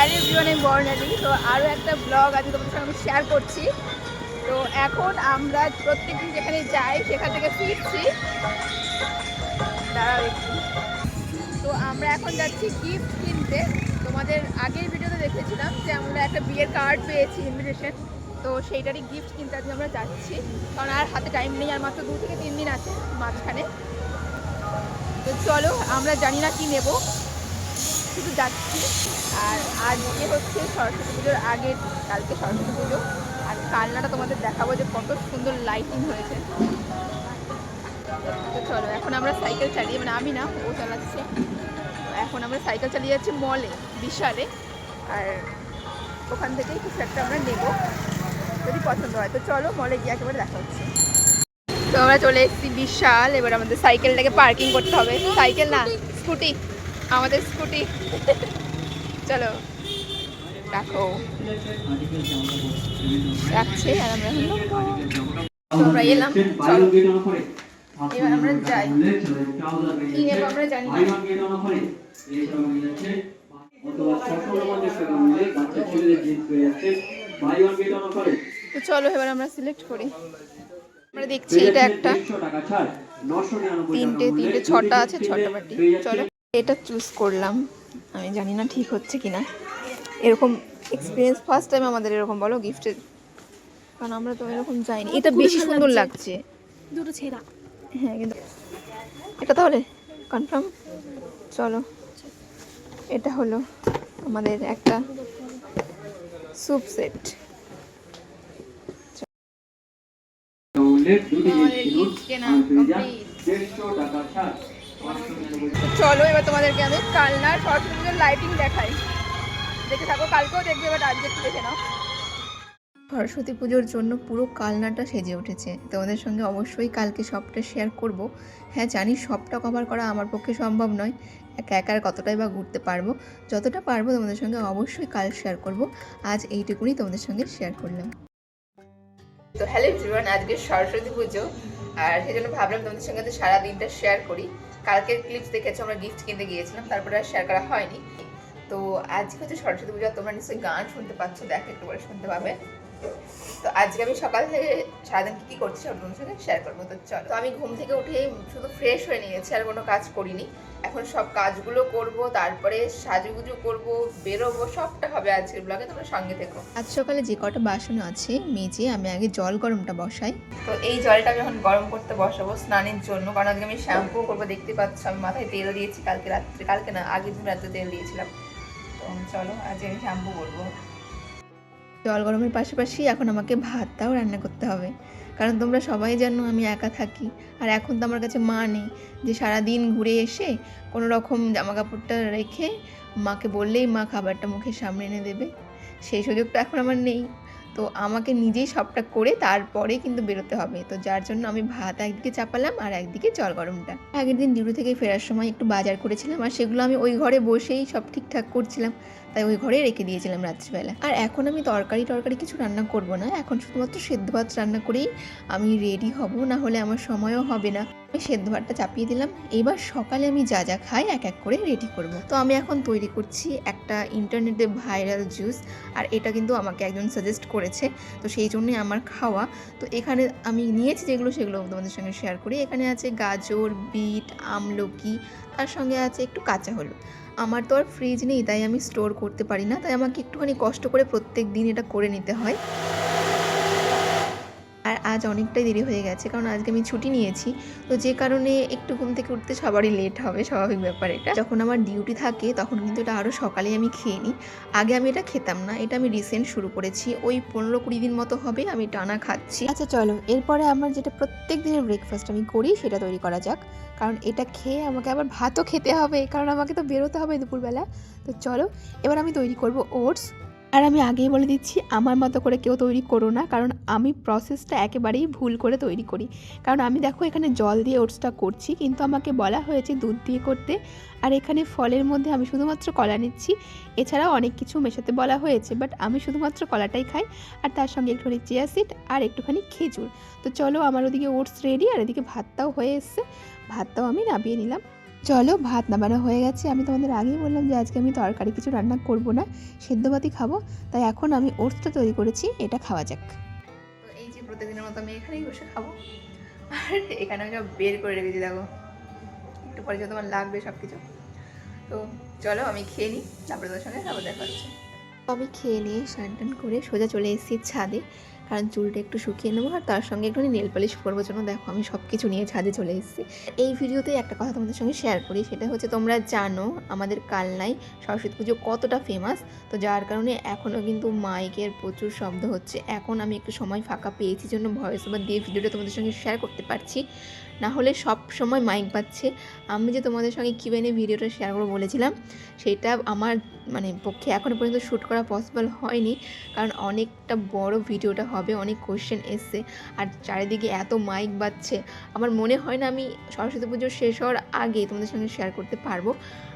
Hello everyone, আমি বর্ণালী। তো আরও একটা ব্লগ আজকে তোমাদের সঙ্গে শেয়ার করছি। তো এখন আমরা প্রত্যেকদিন যেখানে যাই সেখান থেকে ফিরছি। দাঁড়াও একটু। তো আমরা এখন যাচ্ছি গিফট কিনতে। তোমাদের আগের ভিডিওতে দেখেছিলাম যে আমরা একটা বিয়ের কার্ড পেয়েছি, ইনভিটেশন। তো সেইটারই গিফট কিনতে আজকে আমরা যাচ্ছি, কারণ আর হাতে টাইম নেই, আর মাত্র 2 থেকে 3 দিন আছে মাঝখানে। তো চলো, আমরা জানি না কি নেব, শুধু যাচ্ছি। আর আজকে হচ্ছে সরস্বতী পুজোর আগের, কালকে সরস্বতী পুজো। আর কালনাটা তোমাদের দেখাবো যে কত সুন্দর লাইটিং হয়েছে। তো চলো, এখন আমরা সাইকেল চালিয়ে, মানে আমি না, ও চালাচ্ছে। এখন আমরা সাইকেল চালিয়ে যাচ্ছি মলে, বিশালে। আর ওখান থেকেই কিছু একটা আমরা নেবো, যদি পছন্দ হয়। তো চলো, মলে গিয়ে একেবারে দেখা হচ্ছে। তো আমরা চলে এসেছি বিশাল। এবার আমাদের সাইকেলটাকে পার্কিং করতে হবে। সাইকেল না, স্কুটি, আমাদের স্কুটি। চলো রাখো, রাখছে। আর আমরা আমরা এলাম। চলো এবার আমরা যাই। কি নেবো আমরা জানি না। তো চলো এবার আমরা সিলেক্ট করি। আমরা দেখছি এটা একটা, তিনটে 6টা আছে, 6টা বাটি। চলো এটা চুজ করলাম। আমি জানি না ঠিক হচ্ছে কিনা, এরকম এক্সপিরিয়েন্স ফার্স্ট টাইম আমাদের এরকম, বলো, গিফটের। কারণ আমরা তো এরকম যাইনি। এটা বেশি সুন্দর লাগছে, দুটো ছেঁড়া। হ্যাঁ, কিন্তু এটা তাহলে কনফার্ম। চলো, এটা হলো আমাদের একটা স্যুপ সেট। চলো এবার তোমাদেরকে আমি কালনার সরস্বতী পুজোর লাইটিং দেখাই। দেখে থাকো, কালকেও দেখবে, এবার আজকে একটু দেখে নাও। সরস্বতী পুজোর জন্য পুরো কালনাটা সেজে উঠেছে। তোমাদের সঙ্গে অবশ্যই কালকে সবটা শেয়ার করব। হ্যাঁ জানি সবটা কভার করা আমার পক্ষে সম্ভব নয়, একা একা কতটাই বা ঘুরতে পারবো। যতটা পারবো তোমাদের সঙ্গে অবশ্যই কাল শেয়ার করব। আজ এইটুকুনি তোমাদের সঙ্গে শেয়ার করলাম। তো হ্যালো এভরিওয়ান, আজকে সরস্বতী পুজো, আর সেই জন্য ভাবলাম তোমাদের সঙ্গে সারা দিনটা শেয়ার করি। কালকের ক্লিপস দেখেছো, আমরা গিফট কিনতে গিয়েছিলাম, তারপরে আর শেয়ার করা হয়নি। তো আজকে হচ্ছে সরস্বতী পুজো, তোমরা নিশ্চয়ই গান শুনতে পাচ্ছ, দেখো একটু করে শুনতে পাবে। তো আজকে আমি সকাল থেকে সারাদিন কী করছি সব তোমার সাথে শেয়ার করবো। তো চলো, তো আমি ঘুম থেকে উঠেই শুধু ফ্রেশ হয়ে নিয়েছি, আর কোনো কাজ করিনি। এখন সব কাজগুলো করব, তারপরে সাজুগুজু করব, বেরোবো, সবটা হবে আজকের ব্লগে, তোমরা সঙ্গে থেকো। আজ সকালে যে কটা বাসন আছে মেজে আমি আগে জল গরমটা বসাই। তো এই জলটা আমি এখন গরম করতে বসাবো স্নানের জন্য, কারণ আজকে আমি শ্যাম্পু করবো। দেখতে পাচ্ছ আমি মাথায় তেল দিয়েছি কালকে রাত্রে, কালকে না আগের দিন রাত্রে তেল দিয়েছিলাম। তো চলো আজকে আমি শ্যাম্পু করবো। জল গরমের পাশাপাশি এখন আমাকে ভাতটাও রান্না করতে হবে, কারণ তোমরা সবাই জানো আমি একা থাকি। আর এখন তো আমার কাছে মা নেই, যে সারাদিন ঘুরে এসে কোনো রকম জামা কাপড়টা রেখে মাকে বললেই মা খাবারটা মুখের সামনে এনে দেবে। সেই সুযোগটা এখন আমার নেই। তো আমাকে নিজেই সবটা করে তারপরে কিন্তু বেরোতে হবে। তো যার জন্য আমি ভাত একদিকে চাপালাম আর একদিকে জল গরমটা। আগের দিন ডিউটি থেকে ফেরার সময় একটু বাজার করেছিলাম, আর সেগুলো আমি ওই ঘরে বসেই সব ঠিকঠাক করছিলাম, তাই ওই ঘরে রেখে দিয়েছিলাম রাত্রিবেলা। আর এখন আমি তরকারি কিছু রান্না করব না, এখন শুধুমাত্র সেদ্ধ ভাত রান্না করেই আমি রেডি হব, না হলে আমার সময়ও হবে না। আমি সেদ্ধ ভাতটা চাপিয়ে দিলাম। এবার সকালে আমি যা যা খাই এক এক করে রেডি করব। তো আমি এখন তৈরি করছি একটা ইন্টারনেটে ভাইরাল জুস, আর এটা কিন্তু আমাকে একজন সাজেস্ট করেছে, তো সেই জন্যই আমার খাওয়া। তো এখানে আমি নিয়েছি যেগুলো, সেগুলো তোমাদের সঙ্গে শেয়ার করি। এখানে আছে গাজর, বিট, আমলকি, তার সঙ্গে আছে একটু কাঁচা হলুদ। আমার তো আর ফ্রিজ নেই, তাই আমি স্টোর করতে পারি না, তাই আমাকে একটুখানি কষ্ট করে প্রত্যেক দিন এটা করে নিতে হয়। আর আজ অনেকটাই দেরি হয়ে গেছে, কারণ আজকে আমি ছুটি নিয়েছি। তো যে কারণে একটু ঘুম থেকে উঠতে সবারই লেট হবে, স্বাভাবিক ব্যাপার এটা। যখন আমার ডিউটি থাকে তখন কিন্তু এটা আরও সকালেই আমি খেয়ে নিই। আগে আমি এটা খেতাম না, এটা আমি রিসেন্ট শুরু করেছি, ওই 15-20 দিন মতো হবে আমি টানা খাচ্ছি। আচ্ছা চলো, এরপরে আমার যেটা প্রত্যেক দিনের ব্রেকফাস্ট আমি করি সেটা তৈরি করা যাক, কারণ এটা খেয়ে আমাকে আবার ভাতও খেতে হবে, কারণ আমাকে তো বেরোতে হবে দুপুরবেলা। তো চলো এবার আমি তৈরি করব ওটস। আর আমি আগেই বলে দিচ্ছি, আমার মতো করে কেউ তৈরি করো না, কারণ আমি প্রসেসটা একেবারেই ভুল করে তৈরি করি। কারণ আমি দেখো এখানে জল দিয়ে ওটসটা করছি, কিন্তু আমাকে বলা হয়েছে দুধ দিয়ে করতে। আর এখানে ফলের মধ্যে আমি শুধুমাত্র কলা নিচ্ছি, এছাড়াও অনেক কিছু মেশাতে বলা হয়েছে, বাট আমি শুধুমাত্র কলাটাই খাই। আর তার সঙ্গে একটুখানি চিয়া সিড আর একটুখানি খেজুর। তো চলো, আমার ওদিকে ওটস রেডি, আর এদিকে ভাতটাও হয়ে এসছে, ভাতটাও আমি নামিয়ে নিলাম। চলো ভাত নামানো হয়ে গেছে। আমি তোমাদের আগেই বললাম যে আজকে আমি তরকারি কিছু রান্না করব না, সেদ্ধ ভাতই খাবো। তাই এখন আমি ওটসটা তৈরি করেছি, এটা খাওয়া যাক। তো এই যে প্রতিদিনের মতো আমি এখানেই বসে খাবো, আর এখানে আমি সব বের করে রেখেছি, দেখো একটু পরে যত আমার লাগবে সব কিছু। তো চলো আমি খেয়ে নিই, তারপরে তোর সঙ্গে আবার দেখা হচ্ছে। আমি খেয়ে নিয়ে স্নান টান করে সোজা চলে এসেছি ছাদে, কারণ চুলটা একটু শুকিয়ে নেবো আর তার সঙ্গে একটু নেল পালিশ করবো জন্য দেখো আমি সব কিছু নিয়ে ছাদে চলে এসেছি। এই ভিডিওতে একটা কথা তোমাদের সঙ্গে শেয়ার করি, সেটা হচ্ছে তোমরা জানো আমাদের কালনায় সরস্বতী পুজো কতটা ফেমাস। তো যার কারণে এখনও কিন্তু মাইকের প্রচুর শব্দ হচ্ছে। এখন আমি একটু সময় ফাঁকা পেয়েছি জন্য ভয়েস ওভার দিয়ে ভিডিওটা তোমাদের সঙ্গে শেয়ার করতে পারছি, না হলে সব সময় মাইক বাজছে। আমি যে তোমাদের সঙ্গে কিভাবে ভিডিওটা শেয়ার করবো বলেছিলাম, সেটা আমার পক্ষে এখনও পর্যন্ত শ্যুট করা পসিবল হয়নি, কারণ অনেকটা বড় ভিডিওটা হবে, অনেক কোশ্চেন এসছে আর চারিদিকে এত মাইক বাজছে। আমার মনে হয় না আমি সরস্বতী পুজো শেষ হওয়ার আগে তোমাদের সঙ্গে শেয়ার করতে পারবো।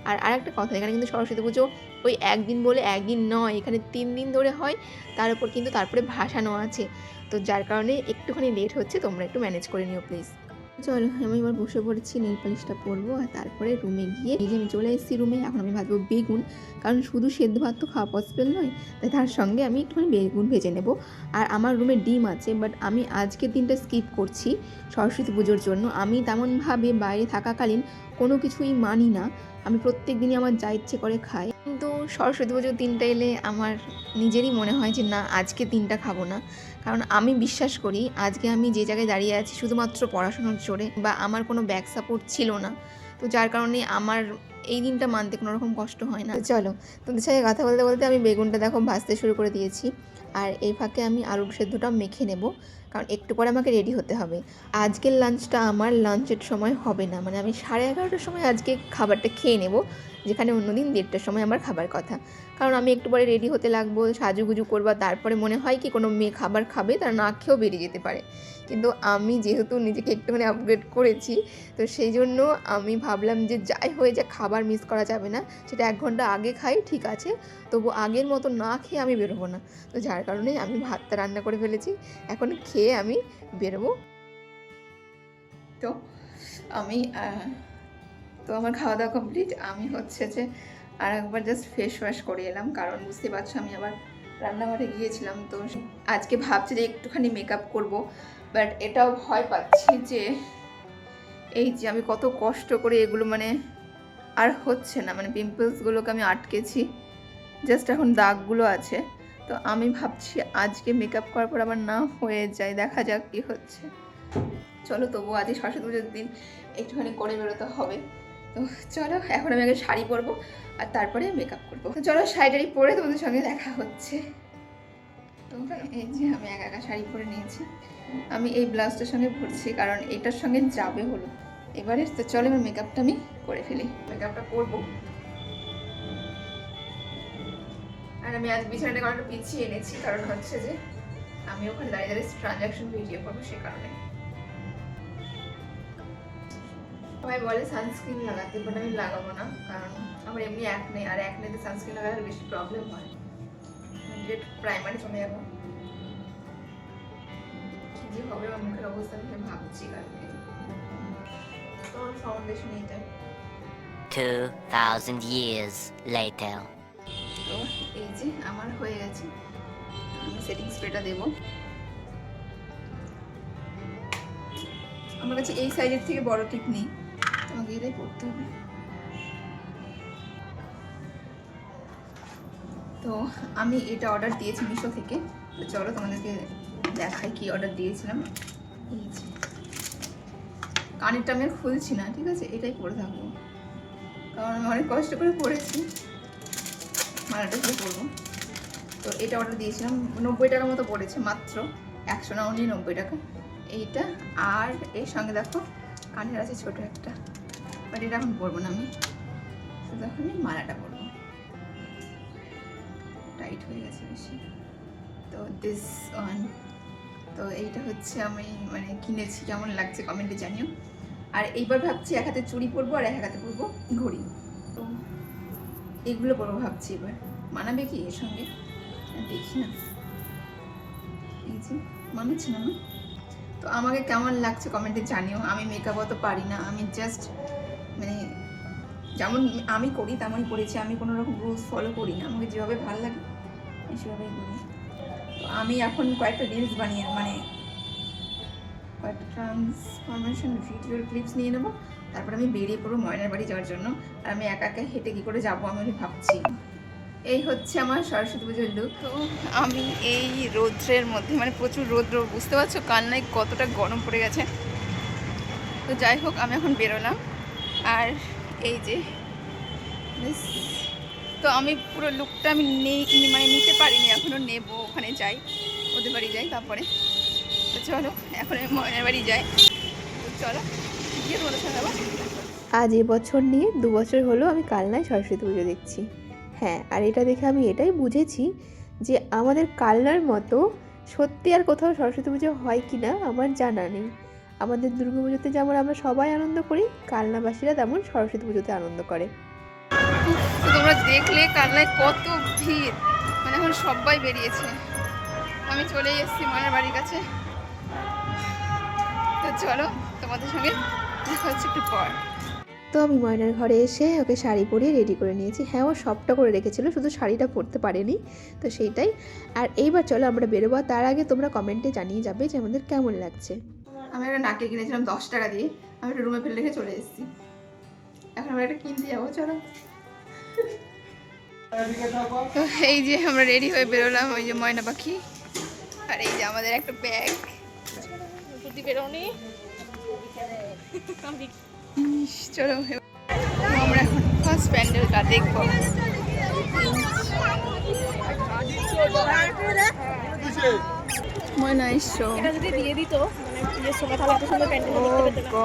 আর আরেকটা কথা, এখানে কিন্তু সরস্বতী পুজো ওই একদিন বলে একদিন নয়, এখানে 3 দিন ধরে হয়, তার উপর কিন্তু তারপরে ভাসানো আছে। তো যার কারণে একটুখানি লেট হচ্ছে, তোমরা একটু ম্যানেজ করে নিও প্লিজ। চলো আমি এবার বসে পড়েছি, নেল পালিশটা পরবো আর তারপরে রুমে গিয়ে এই যে আমি চলে এসেছি রুমে। এখন আমি ভাজবো বেগুন, কারণ শুধু সেদ্ধ ভাত তো খাওয়া পসিবল নয়, তাই তার সঙ্গে আমি একটুখানি বেগুন ভেজে নেব। আর আমার রুমে ডিম আছে, বাট আমি আজকের দিনটা স্কিপ করছি সরস্বতী পুজোর জন্য। আমি তেমনভাবে বাইরে থাকাকালীন কোনো কিছুই মানি না, আমি প্রত্যেক দিনই আমার যা ইচ্ছে করে খাই। কিন্তু সরস্বতী পুজোর দিনটা এলে আমার নিজেরই মনে হয় যে না, আজকে দিনটা খাবো না, কারণ আমি বিশ্বাস করি আজকে আমি যে জায়গায় দাঁড়িয়ে আছি শুধুমাত্র পড়াশোনার জোরে, বা আমার কোনো ব্যাক সাপোর্ট ছিল না। তো যার কারণে আমার এই দিনটা মানতে কোনো রকম কষ্ট হয় না। চলো তোমাদের সাথে কথা বলতে বলতে আমি বেগুনটা দেখো ভাজতে শুরু করে দিয়েছি, আর এই ফাঁকে আমি আলুর সেদ্ধটা মেখে নেব, কারণ একটু পরে আমাকে রেডি হতে হবে। আজকের লাঞ্চটা আমার লাঞ্চের সময় হবে না, আমি 11:30টার সময় আজকে খাবারটা খেয়ে নেব, যেখানে অন্যদিন 1:30টার সময় আমার খাবার কথা। কারণ আমি একটু পরে রেডি হতে লাগবো, সাজুগুজু করবো, তারপরে মনে হয় কি কোনো মেয়ে খাবার খাবে তার না খেয়েও বেরিয়ে যেতে পারে। কিন্তু আমি যেহেতু নিজেকে একটুখানি আপগ্রেড করেছি, তো সেই জন্য আমি ভাবলাম যে যাই হয়ে যা খাবার মিস করা যাবে না, সেটা 1 ঘন্টা আগে খাই ঠিক আছে, তবু আগের মতো না খেয়ে আমি বেরোবো না। তো যার কারণে আমি ভাতটা রান্না করে ফেলেছি, এখন খেয়ে আমি বেরোবো। তো আমি আমার খাওয়া দাওয়া কমপ্লিট। আমি হচ্ছে যে আর একবার জাস্ট ফেস ওয়াশ করে এলাম, কারণ বুঝতে পারছো আমি আবার রান্নাঘরে গিয়েছিলাম। তো আজকে ভাবছি যে একটুখানি মেকআপ করব, বাট এটাও ভয় পাচ্ছি যে এই যে আমি কত কষ্ট করে এগুলো আর হচ্ছে না, পিম্পলসগুলোকে আমি আটকেছি, জাস্ট এখন দাগগুলো আছে। তো আমি ভাবছি আজকে মেকআপ করার পর আবার না হয়ে যায়, দেখা যাক কী হচ্ছে। চলো তবু আজকে সরস্বতী পুজোর দিন একটুখানি করে বেরোতে হবে। তো চলো এখন আমি আগে শাড়ি পরবো আর তারপরে মেকআপ করবো। তো চলো শাড়ি পরে তোমাদের সঙ্গে দেখা হচ্ছে। তো এই যে আমি একা শাড়ি পরে নিয়েছি, আমি এই ব্লাউজটার সঙ্গে পরছি কারণ এটার সঙ্গে যাবে হলো এবারে। তো চলো এবার মেকআপটা আমি করে ফেলি, মেকআপটা করবো। আর আমি আজ বিছানাটা কারণ পিছিয়ে এনেছি, কারণ হচ্ছে যে আমি ওখানে দাঁড়িয়ে দাঁড়িয়ে ট্রানজাকশন ভিডিও করবো, সে কারণে। সবাই বলে সানস্ক্রিন লাগাতে, বাট আমি লাগাবো না, কারণ আমার এমনি অ্যাকনে, আর অ্যাকনেতে সানস্ক্রিন লাগালে বেশি প্রবলেম হয়, ডিরেক্ট প্রাইমারি চলে যাবো। কি যে হবে আমার মুখের অবস্থা আমি ভাবছি কালকে। তো ফাউন্ডেশন এটা 2000 years later. তো এই যে আমার হয়ে গেছে, আমি সেটিং স্প্রেটা দেবো। আমার কাছে এই সাইজের থেকে বড় টিপ নেই, তোমাকে এটাই পড়তে হবে। তো আমি এটা অর্ডার দিয়েছি মিশো থেকে। তো চলো তোমাদেরকে দেখাই কি অর্ডার দিয়েছিলাম। এই যে কানেরটা আমি আর খুলছি না, ঠিক আছে, এটাই পরে থাকবো, কারণ আমি অনেক কষ্ট করে পরেছি, মালাটা দিয়ে পরবো। তো এটা অর্ডার দিয়েছিলাম, 90 টাকা মতো পড়েছে, মাত্র 100 না, অনলি 90 টাকা এইটা। আর এর সঙ্গে দেখো কানের আছে ছোট একটা, বাট এটা এখন পরবো না আমি, শুধু এখন আমি মালাটা পরবো, টাইট হয়ে গেছে বেশি। তো দিস ওয়ান, তো এইটা হচ্ছে আমি কিনেছি, কেমন লাগছে কমেন্টে জানিও। আর এইবার ভাবছি এক হাতে চুড়ি পরবো আর এক হাতে পরবো ঘড়ি। তো এগুলো পরবো ভাবছি, এবার মানাবে কি এর সঙ্গে দেখি না, এই যে মানাচ্ছে না। তো আমাকে কেমন লাগছে কমেন্টে জানিও। আমি মেকআপ অত পারি না, আমি জাস্ট যেমন আমি করি তেমনই করেছি, আমি কোনো রকম রুলস ফলো করি না, আমাকে যেভাবে ভালো লাগে আমি সেভাবেই করি। তো আমি এখন কয়েকটা রিলস বানিয়ে মানে কয়েকটা ট্রান্সফরমেশন ভিডিওর ক্লিপস নিয়ে নেবো, তারপর আমি বেরিয়ে পড়বো ময়নার বাড়ি যাওয়ার জন্য। আর আমি একা একা হেঁটে কী করে যাবো আমি ভাবছি। এই হচ্ছে আমার সরস্বতী পুজোর লুক। তো আমি এই রৌদ্রের মধ্যে, মানে প্রচুর রৌদ্র, বুঝতে পারছো কালনায় কতটা গরম পড়ে গেছে। তো যাই হোক আমি এখন বেরোলাম। আর এই যে তো আমি পুরো লুকটা আমি মানে নিতে পারিনি এখনও, নেবো, ওখানে যাই, ওদের বাড়ি যাই তারপরে। তো চলো এখন আমি ময়নার বাড়ি যাই। তো চলো গিয়ে তোমাদের সঙ্গে আবার। আজ এবছর নিয়ে 2 বছর হলো আমি কালনায় সরস্বতী পুজো দেখছি। হ্যাঁ, আর এটা দেখে আমি এটাই বুঝেছি যে আমাদের কালনার মতো সত্যি আর কোথাও সরস্বতী পুজো হয় কি না আমার জানা নেই। আমাদের দুর্গা পুজোতে যেমন আমরা সবাই আনন্দ করি, কালনাবাসীরা তেমন সরস্বতী পুজোতে আনন্দ করে। তো তোমরা দেখলে কালনায় কত ভিড়, মানে এখন সবাই বেরিয়েছে। আমি চলে এসেছি ময়নার বাড়ির কাছে। তো চলো তোমাদের সঙ্গে দেখা হচ্ছে একটু পর। তো আমি ময়নার ঘরে এসে ওকে শাড়ি পরিয়ে রেডি করে নিয়েছি। হ্যাঁ, ও সবটা করে রেখেছিল, শুধু শাড়িটা পরতে পারেনি, তো সেইটাই। আর এইবার চলো আমরা বেরোবো। তার আগে তোমরা কমেন্টে জানিয়ে যাবে যে আমাদের কেমন লাগছে। আমি একটা নাকে কিনেছিলাম 10 টাকা দিয়ে, আমি একটা রুমে ফেলে রেখে চলে এসেছি। এখন আমরা একটা কিনতে যাবো, চলো। তো এই যে আমরা রেডি হয়ে বেরোলাম, ওই যে ময়না পাখি, আর এই যে আমাদের একটা ব্যাগ। চলো আমরা এখন ফার্স্ট প্যান্ডেলটা দেখবো। ময়না এসছো, এটা যদি দিয়ে দিত মানে বিয়ের সময় তাহলে এত সুন্দর প্যান্ডেল দেখতে পেতে না।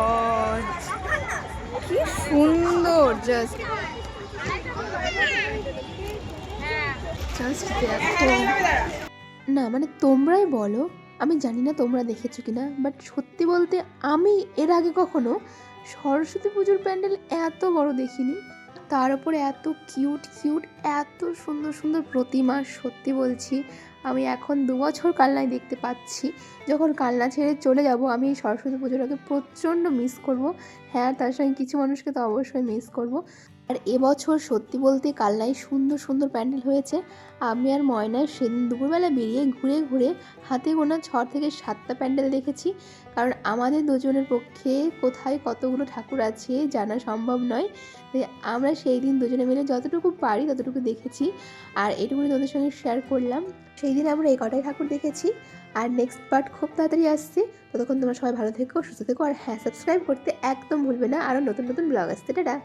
কি সুন্দর, জাস্ট না মানে তোমরাই বলো, আমি জানি না তোমরা দেখেছো কিনা, বাট সত্যি বলতে আমি এর আগে কখনো সরস্বতী পুজোর প্যান্ডেল এত বড় দেখিনি। তার উপরে এত কিউট কিউট, এত সুন্দর সুন্দর প্রতিমা। সত্যি বলছি আমি এখন 2 বছর কালনায় দেখতে পাচ্ছি। যখন কালনা ছেড়ে চলে যাব আমি এই সরস্বতী পুজোটাকে প্রচণ্ড মিস করব। হ্যাঁ, তার সঙ্গে কিছু মানুষকে তো অবশ্যই মিস করব। আর এবছর সত্যি বলতে কালনায় সুন্দর সুন্দর প্যান্ডেল হয়েছে। আমি আর ময়নায় সেদিন দুপুরবেলা বেরিয়ে ঘুরে ঘুরে হাতে গোনা 6 থেকে 7টা প্যান্ডেল দেখেছি। কারণ আমাদের দুজনের পক্ষে কোথায় কতগুলো ঠাকুর আছে জানা সম্ভব নয়। তাই আমরা সেই দিন দুজনে মিলে যতটুকু পারি ততটুকু দেখেছি, আর এটুকুনি তোমাদের সঙ্গে শেয়ার করলাম। সেই দিন আমরা এই কটাই ঠাকুর দেখেছি। আর নেক্সট পার্ট খুব তাড়াতাড়ি আসছে। ততক্ষণ তোমরা সবাই ভালো থেকো, সুস্থ থেকো, আর হ্যাঁ, সাবস্ক্রাইব করতে একদম ভুলবে না। আরও নতুন নতুন ব্লগ আসছে। টাটা।